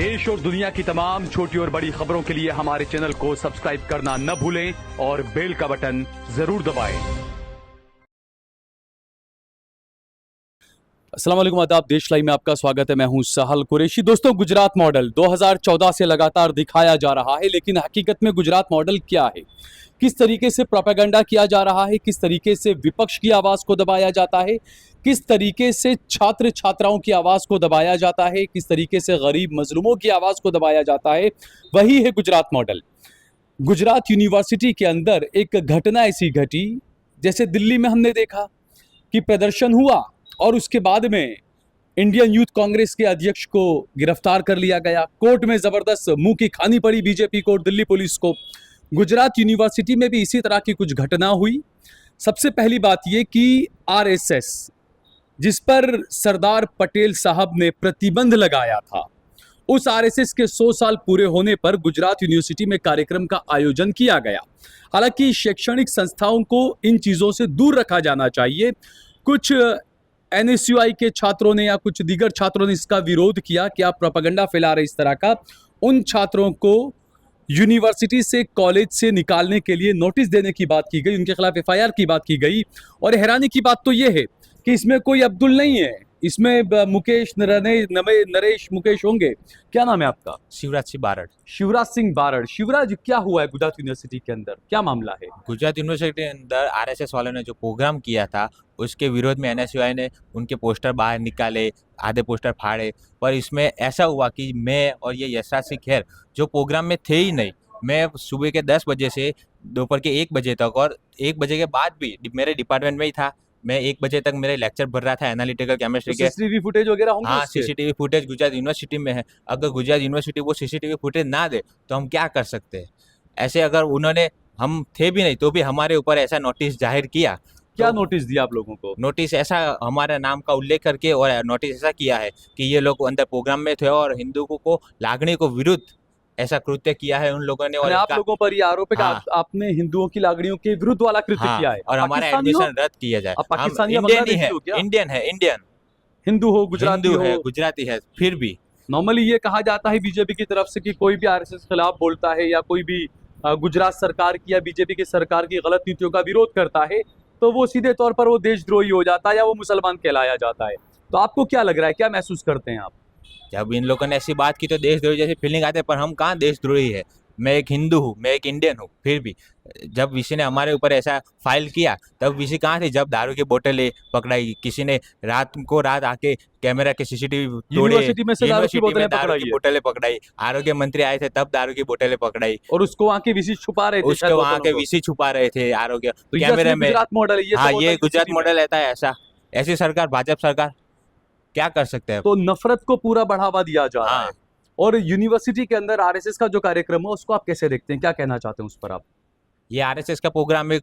देश और दुनिया की तमाम छोटी और बड़ी खबरों के लिए हमारे चैनल को सब्सक्राइब करना न भूलें और बेल का बटन जरूर दबाएं। अस्सलाम वालेकुम, आदाब। देश लाइव में आपका स्वागत है। मैं हूं सहल कुरैशी। दोस्तों, गुजरात मॉडल 2014 से लगातार दिखाया जा रहा है, लेकिन हकीकत में गुजरात मॉडल क्या है, किस तरीके से प्रोपेगेंडा किया जा रहा है, किस तरीके से विपक्ष की आवाज़ को दबाया जाता है, किस तरीके से छात्र छात्राओं की आवाज़ को दबाया जाता है, किस तरीके से गरीब मजलूमों की आवाज़ को दबाया जाता है, वही है गुजरात मॉडल। गुजरात यूनिवर्सिटी के अंदर एक घटना ऐसी घटी, जैसे दिल्ली में हमने देखा कि प्रदर्शन हुआ और उसके बाद में इंडियन यूथ कांग्रेस के अध्यक्ष को गिरफ्तार कर लिया गया। कोर्ट में जबरदस्त मुंह की खानी पड़ी बीजेपी को और दिल्ली पुलिस को। गुजरात यूनिवर्सिटी में भी इसी तरह की कुछ घटना हुई। सबसे पहली बात यह कि आरएसएस, जिस पर सरदार पटेल साहब ने प्रतिबंध लगाया था, उस आरएसएस के 100 साल पूरे होने पर गुजरात यूनिवर्सिटी में कार्यक्रम का आयोजन किया गया। हालांकि शैक्षणिक संस्थाओं को इन चीज़ों से दूर रखा जाना चाहिए। कुछ एनएसयूआई के छात्रों ने या कुछ दीगर छात्रों ने इसका विरोध किया कि आप प्रोपेगेंडा फैला रहे इस तरह का। उन छात्रों को यूनिवर्सिटी से, कॉलेज से निकालने के लिए नोटिस देने की बात की गई, उनके खिलाफ एफआईआर की बात की गई। और हैरानी की बात तो यह है कि इसमें कोई अब्दुल नहीं है, इसमें मुकेश, नरेश मुकेश होंगे। क्या नाम है आपका? शिवराज सिंह बारड़। शिवराज सिंह बारड़। शिवराज, क्या हुआ है गुजरात यूनिवर्सिटी के अंदर, क्या मामला है? गुजरात यूनिवर्सिटी के अंदर आरएसएस वालों ने जो प्रोग्राम किया था, उसके विरोध में एनएसयूआई ने उनके पोस्टर बाहर निकाले, आधे पोस्टर फाड़े। पर इसमें ऐसा हुआ कि मैं और ये यशराज सिंह खैर जो प्रोग्राम में थे ही नहीं। मैं सुबह के 10 बजे से दोपहर के 1 बजे तक, और 1 बजे के बाद भी मेरे डिपार्टमेंट में ही था। मैं 1 बजे तक मेरे लेक्चर भर रहा था एनालिटिकल केमिस्ट्री के। सीसीटीवी फुटेज वगैरह होंगे? हाँ, सीसीटीवी फुटेज गुजरात यूनिवर्सिटी में है। अगर गुजरात यूनिवर्सिटी वो सीसीटीवी फुटेज ना दे तो हम क्या कर सकते हैं? ऐसे अगर उन्होंने, हम थे भी नहीं तो भी हमारे ऊपर ऐसा नोटिस जाहिर किया। क्या तो नोटिस दिया आप लोगों को? नोटिस ऐसा हमारे नाम का उल्लेख करके, और नोटिस ऐसा किया है कि ये लोग अंदर प्रोग्राम में थे और हिंदुओं को लागणी को विरुद्ध ऐसा कृत्य किया है उन लोगों ने। और आप लोगों पर ये आरोप है कि हाँ, आपने हिंदुओं की लागणियों के विरुद्ध वाला कृत्य हाँ, किया है। और हमारा एडमिशन रद्द किया जाए। आप पाकिस्तानी हम इंडियन ही है, इंडियन है, इंडियन हिंदू हो, गुजराती हिंदू हो, है, गुजराती है। फिर भी नॉर्मली ये कहा जाता है बीजेपी की तरफ से कि कोई भी आरएसएस खिलाफ बोलता है या कोई भी गुजरात सरकार की या बीजेपी की सरकार की गलत नीतियों का विरोध करता है, तो वो सीधे तौर पर वो देशद्रोही हो जाता है या वो मुसलमान कहलाया जाता है। तो आपको क्या लग रहा है, क्या महसूस करते हैं आप? जब इन लोगों ने ऐसी बात की तो देशद्रोही जैसी फीलिंग आती है, पर हम कहाँ देशद्रोही है। मैं एक हिंदू हूँ, मैं एक इंडियन हूँ। फिर भी जब किसी ने हमारे ऊपर ऐसा फाइल किया, तब किसी कहाँ थी? जब दारू की बोतलें पकड़ाई, किसी ने रात आके कैमरा के सीसीटीवी तोड़े, यूनिवर्सिटी में से दारू की बोतलें पकड़ाई। आरोग्य मंत्री आए थे तब दारू की बोतलें पकड़ाई, और उसको वहाँ के वीसी छुपा रहे थे, उसको वहाँ के वीसी छुपा रहे थे आरोग्य तो कैमरे में। गुजरात मॉडल है ये। हाँ, ये गुजरात मॉडल रहता है। ऐसी सरकार, भाजपा सरकार, क्या कर सकते हैं? तो नफरत को पूरा बढ़ावा दिया जा रहा है। और यूनिवर्सिटी के अंदर आरएसएस का जो कार्यक्रम है उसको आप कैसे देखते हैं, क्या कहना चाहते हैं उस पर आप? ये आरएसएस का प्रोग्राम एक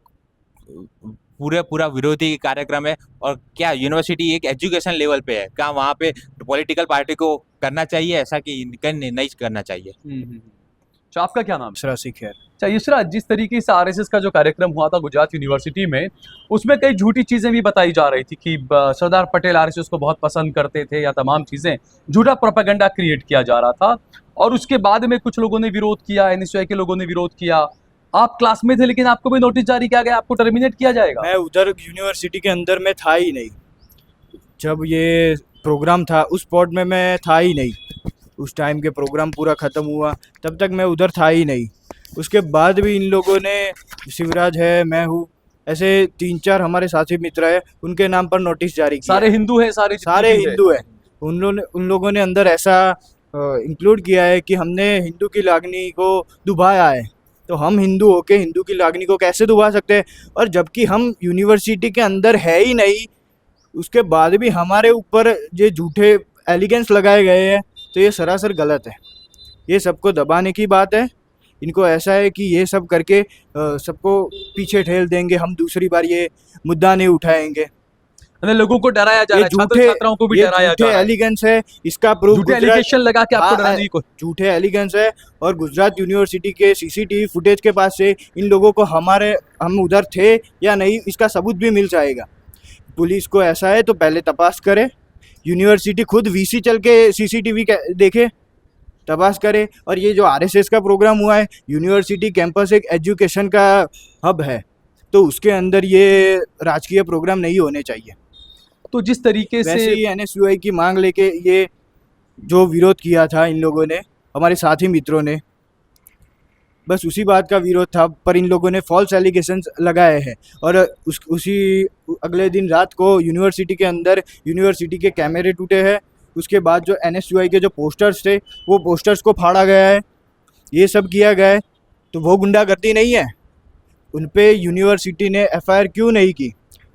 पूरा विरोधी कार्यक्रम है। और क्या यूनिवर्सिटी एक एजुकेशन लेवल पे है? क्या वहाँ पे पॉलिटिकल पार्टी को करना चाहिए ऐसा, कि नहीं करना चाहिए? अच्छा, आपका क्या नाम है? यशराज सिंह खैर। अच्छा यशराज, जिस तरीके से आरएसएस का जो कार्यक्रम हुआ था गुजरात यूनिवर्सिटी में, उसमें कई झूठी चीजें भी बताई जा रही थी कि सरदार पटेल आरएसएस को बहुत पसंद करते थे या तमाम चीजें, झूठा प्रोपेगेंडा क्रिएट किया जा रहा था। और उसके बाद में कुछ लोगों ने विरोध किया, एनएसयूआई के लोगों ने विरोध किया। आप क्लास में थे लेकिन आपको भी नोटिस जारी किया गया, आपको टर्मिनेट किया जाएगा। मैं उधर यूनिवर्सिटी के अंदर में था ही नहीं, जब ये प्रोग्राम था उस स्पॉट में मैं था ही नहीं। उस टाइम के प्रोग्राम पूरा ख़त्म हुआ तब तक मैं उधर था ही नहीं। उसके बाद भी इन लोगों ने, शिवराज है, मैं हूँ, ऐसे 3-4 हमारे साथी मित्र है, उनके नाम पर नोटिस जारी किया। सारे हिंदू हैं? सारे हिंदू है। उन लोगों ने अंदर ऐसा इंक्लूड किया है कि हमने हिंदू की लागनी को दुभाया है। तो हम हिंदू होके हिंदू की लागनी को कैसे दुभा सकते हैं? और जबकि हम यूनिवर्सिटी के अंदर है ही नहीं, उसके बाद भी हमारे ऊपर ये झूठे एलिगेंस लगाए गए हैं, तो ये सरासर गलत है। ये सबको दबाने की बात है। इनको ऐसा है कि ये सब करके सबको पीछे ठेल देंगे, हम दूसरी बार ये मुद्दा नहीं उठाएंगे। लोगों को डराया जा रहा है, छात्र छात्राओं को भी डराया जा रहा है। एलिगेंस है, इसका प्रूफ झूठे एलिगेशन लगा के आपको डराने की झूठे एलिगेंस है। और गुजरात यूनिवर्सिटी के सीसीटीवी फुटेज के पास से इन लोगों को हम उधर थे या नहीं इसका सबूत भी मिल जाएगा। पुलिस को ऐसा है तो पहले तपास करे, यूनिवर्सिटी खुद वीसी चल के सीसीटीवी देखे, तबाश करे। और ये जो आरएसएस का प्रोग्राम हुआ है, यूनिवर्सिटी कैंपस एक एजुकेशन का हब है, तो उसके अंदर ये राजकीय प्रोग्राम नहीं होने चाहिए। तो जिस तरीके से वैसे ही एनएसयूआई की मांग लेके ये जो विरोध किया था इन लोगों ने, हमारे साथी मित्रों ने, बस उसी बात का विरोध था। पर इन लोगों ने फॉल्स एलिगेशंस लगाए हैं और उसी अगले दिन रात को यूनिवर्सिटी के अंदर यूनिवर्सिटी के कैमरे टूटे हैं। उसके बाद जो एनएसयूआई के जो पोस्टर्स थे, वो पोस्टर्स को फाड़ा गया है, ये सब किया गया है। तो वो गुंडागर्दी नहीं है? उन पे यूनिवर्सिटी ने एफआईआर क्यों नहीं की?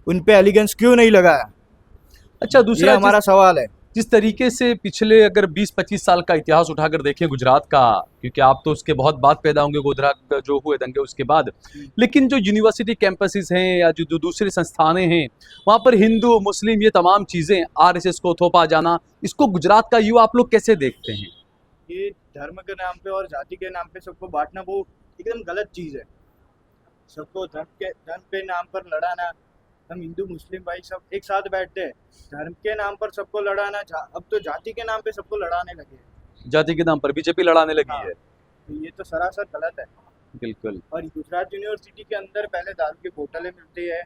उन पे एलिगेंस क्यों नहीं लगाया? अच्छा, ये दूसरा हमारा सवाल है। जिस तरीके से पिछले अगर 20-25 साल का इतिहास उठाकर देखें गुजरात का, क्योंकि आप तो उसके बहुत बाद पैदा होंगे, गुजरात जो हुए दंगे उसके बाद, लेकिन जो यूनिवर्सिटी कैंपसेस हैं या जो दूसरे संस्थानें हैं, वहाँ पर हिंदू मुस्लिम ये तमाम चीज़ें, आरएसएस को थोपा जाना, इसको गुजरात का युवा आप लोग कैसे देखते हैं? ये धर्म के नाम पे और जाति के नाम पे सबको बांटना वो एकदम गलत चीज़ है। सबको धर्म पे नाम पर लड़ाना, हम हिंदू मुस्लिम भाई सब एक साथ बैठते हैं, धर्म के नाम पर सबको लड़ाना, अब तो जाति के नाम पे सबको लड़ाने लगे हैं। जाति के नाम पर बीजेपी लड़ाने लगी हाँ। है। तो ये तो सरासर गलत है। बिल्कुल। और गुजरात यूनिवर्सिटी के अंदर पहले दारू की बोतलें मिलती है,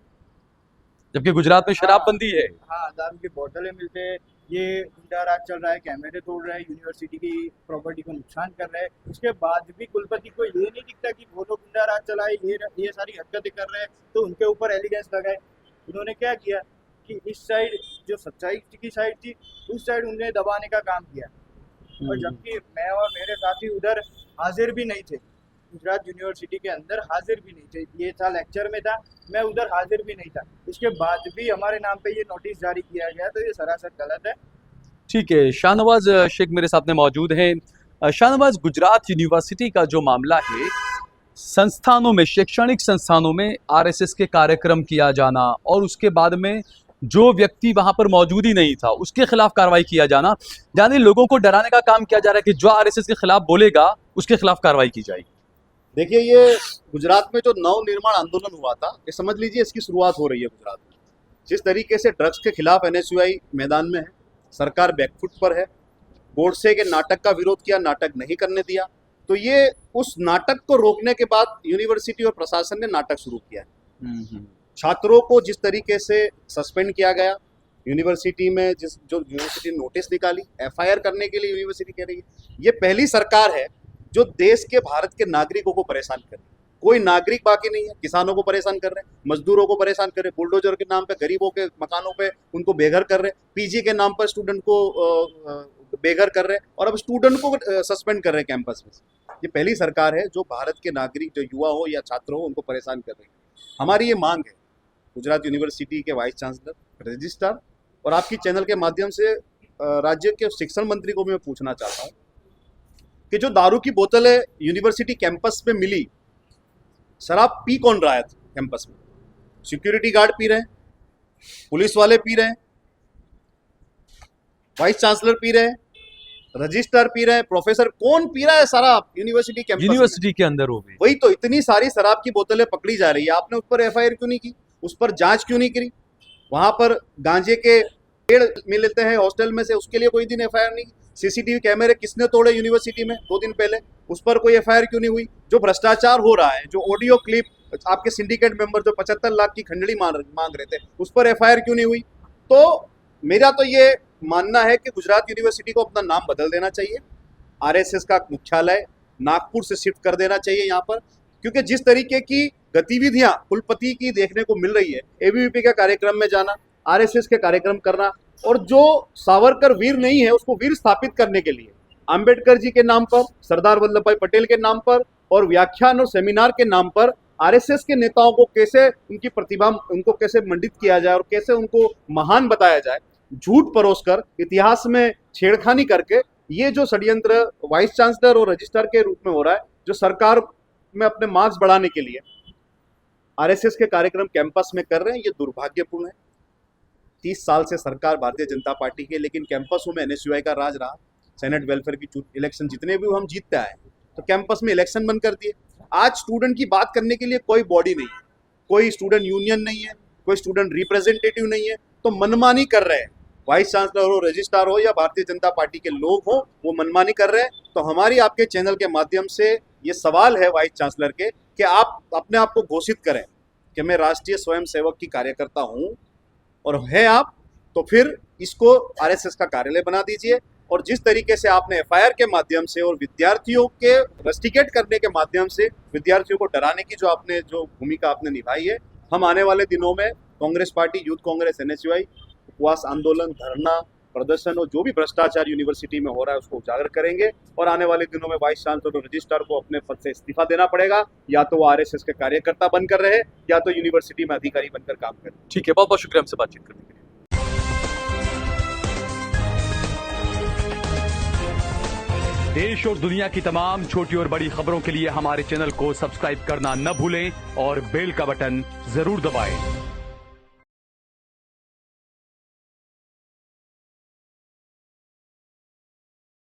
जबकि गुजरात में शराबबंदी है। हाँ, दारू की बोतलें मिलते हैं। ये गुंडा राज चल रहा है, कैमरे तोड़ रहा है, यूनिवर्सिटी की प्रॉपर्टी को नुकसान कर रहा है। उसके बाद भी कुलपति को ये नहीं दिखता कि वो लोग गुंडा राज चलाए, ये सारी हरकतें कर रहे हैं, तो उनके ऊपर एलिगेंस लगाए। उन्होंने क्या किया कि इस साइड जो सच्चाई की साइड थी, उस साइड उन्हें दबाने का काम किया। और जबकि मैं और मेरे साथी उधर हाजिर भी नहीं थे, गुजरात यूनिवर्सिटी के अंदर हाजिर भी नहीं थे। ये था लेक्चर में था, मैं उधर हाजिर भी नहीं था। इसके बाद भी हमारे नाम पे ये नोटिस जारी किया गया, तो ये सरासर गलत है। ठीक है, शाहनवाज शेख मेरे साथ में मौजूद हैं। शाहनवाज, गुजरात यूनिवर्सिटी का जो मामला है, संस्थानों में, शैक्षणिक संस्थानों में आरएसएस के कार्यक्रम किया जाना और उसके बाद में जो व्यक्ति वहां पर मौजूद ही नहीं था उसके खिलाफ कार्रवाई किया जाना, यानी लोगों को डराने का काम किया जा रहा है कि जो आरएसएस के खिलाफ बोलेगा उसके खिलाफ कार्रवाई की जाएगी। देखिए, ये गुजरात में जो नव निर्माण आंदोलन हुआ था, ये समझ लीजिए इसकी शुरुआत हो रही है गुजरात में। जिस तरीके से ड्रग्स के खिलाफ एनएसयूआई मैदान में है, सरकार बैकफुट पर है, गोडसे के नाटक का विरोध किया, नाटक नहीं करने दिया, तो ये उस नाटक को रोकने के बाद यूनिवर्सिटी और प्रशासन ने नाटक शुरू किया है। छात्रों को जिस तरीके से सस्पेंड किया गया, यूनिवर्सिटी में जो यूनिवर्सिटी नोटिस निकाली, एफआईआर करने के लिए यूनिवर्सिटी कह रही है, ये पहली सरकार है जो देश के, भारत के नागरिकों को परेशान कर रही है। कोई नागरिक बाकी नहीं है। किसानों को परेशान कर रहे हैं, मजदूरों को परेशान कर रहे हैं, बुलडोजर के नाम पे गरीबों के मकानों पे उनको बेघर कर रहे हैं, पीजी के नाम पर स्टूडेंट को बेघर कर रहे हैं, और अब स्टूडेंट को सस्पेंड कर रहे हैं कैंपस में। ये पहली सरकार है जो भारत के नागरिक, जो युवा हो या छात्र हो, उनको परेशान कर रही है। हमारी ये मांग है गुजरात यूनिवर्सिटी के वाइस चांसलर, रजिस्ट्रार और आपकी चैनल के माध्यम से राज्य के शिक्षण मंत्री को भी मैं पूछना चाहता हूँ कि जो दारू की बोतलें यूनिवर्सिटी कैंपस में मिली, शराब पी कौन रहा है कैंपस में? सिक्योरिटी गार्ड पी रहे हैं, पुलिस वाले पी रहे हैं, वाइस चांसलर पी रहे हैं, रजिस्ट्रार पी रहे हैं, प्रोफेसर, कौन पी रहा है शराब यूनिवर्सिटी कैंपस? यूनिवर्सिटी के अंदर हो गई। वही तो, इतनी सारी शराब की बोतलें पकड़ी जा रही है, आपने उस पर एफआईआर क्यों नहीं की? उस पर जांच क्यों नहीं करी? वहां पर गांजे के पेड़ मिलते हैं हॉस्टल में से, उसके लिए कोई दिन एफआईआर नहीं की। सीसीटीवी कैमरे किसने तोड़े यूनिवर्सिटी में 2 दिन पहले, उस पर कोई एफआईआर क्यों नहीं हुई? जो भ्रष्टाचार हो रहा है, जो ऑडियो क्लिप आपके सिंडिकेट मेंबर जो 75 लाख की खंडड़ी मांग रहे थे, उस पर एफआईआर क्यों नहीं हुई? तो मेरा तो ये मानना है कि गुजरात यूनिवर्सिटी को अपना नाम बदल देना चाहिए, आरएसएस का मुख्यालय नागपुर से शिफ्ट कर देना चाहिए यहाँ पर, क्योंकि जिस तरीके की गतिविधियां कुलपति की देखने को मिल रही है, एबीवीपी के कार्यक्रम में जाना, आरएसएस के कार्यक्रम करना, और जो सावरकर वीर नहीं है उसको वीर स्थापित करने के लिए अंबेडकर जी के नाम पर, सरदार वल्लभ भाई पटेल के नाम पर और व्याख्यान और सेमिनार के नाम पर आरएसएस के नेताओं को कैसे, उनकी प्रतिभा, उनको कैसे मंडित किया जाए और कैसे उनको महान बताया जाए, झूठ परोसकर इतिहास में छेड़खानी करके, ये जो षड्यंत्र वाइस चांसलर और रजिस्ट्रार के रूप में हो रहा है, जो सरकार में अपने मार्क्स बढ़ाने के लिए आरएसएस के कार्यक्रम कैंपस में कर रहे हैं, ये दुर्भाग्यपूर्ण है। 30 साल से सरकार भारतीय जनता पार्टी की, लेकिन कैंपसों में एनएसयूआई का राज रहा। सेनेट वेलफेयर की इलेक्शन जितने भी हम जीतते आए, तो कैंपस में इलेक्शन बंद कर दिए। आज स्टूडेंट की बात करने के लिए कोई बॉडी नहीं है, कोई स्टूडेंट यूनियन नहीं है, कोई स्टूडेंट रिप्रेजेंटेटिव नहीं है, तो मनमानी कर रहे हैं। वाइस चांसलर हो, रजिस्ट्रार हो या भारतीय जनता पार्टी के लोग हो, वो मनमानी कर रहे हैं। तो हमारी आपके चैनल के माध्यम से ये सवाल है वाइस चांसलर के कि आप अपने आप को घोषित करें कि मैं राष्ट्रीय स्वयंसेवक की कार्यकर्ता हूं, और है आप तो फिर इसको आरएसएस का कार्यालय बना दीजिए। और जिस तरीके से आपने एफआईआर के माध्यम से और विद्यार्थियों के रस्टिकेट करने के माध्यम से विद्यार्थियों को डराने की जो भूमिका आपने निभाई है, हम आने वाले दिनों में Congress party, youth Congress, NSUI उपवास आंदोलन, धरना प्रदर्शन और जो भी भ्रष्टाचार यूनिवर्सिटी में हो रहा है उसको उजागर करेंगे। और आने वाले दिनों में वाइस चांसलर और रजिस्ट्रार को अपने पद से इस्तीफा देना पड़ेगा, या तो वो आरएसएस के कार्यकर्ता बनकर रहे या तो यूनिवर्सिटी में अधिकारी बनकर काम करे। ठीक है, बहुत बहुत शुक्रिया हमसे बातचीत करने के लिए। देश और दुनिया की तमाम छोटी और बड़ी खबरों के लिए हमारे चैनल को सब्सक्राइब करना न भूलें और बेल का बटन जरूर दबाएं।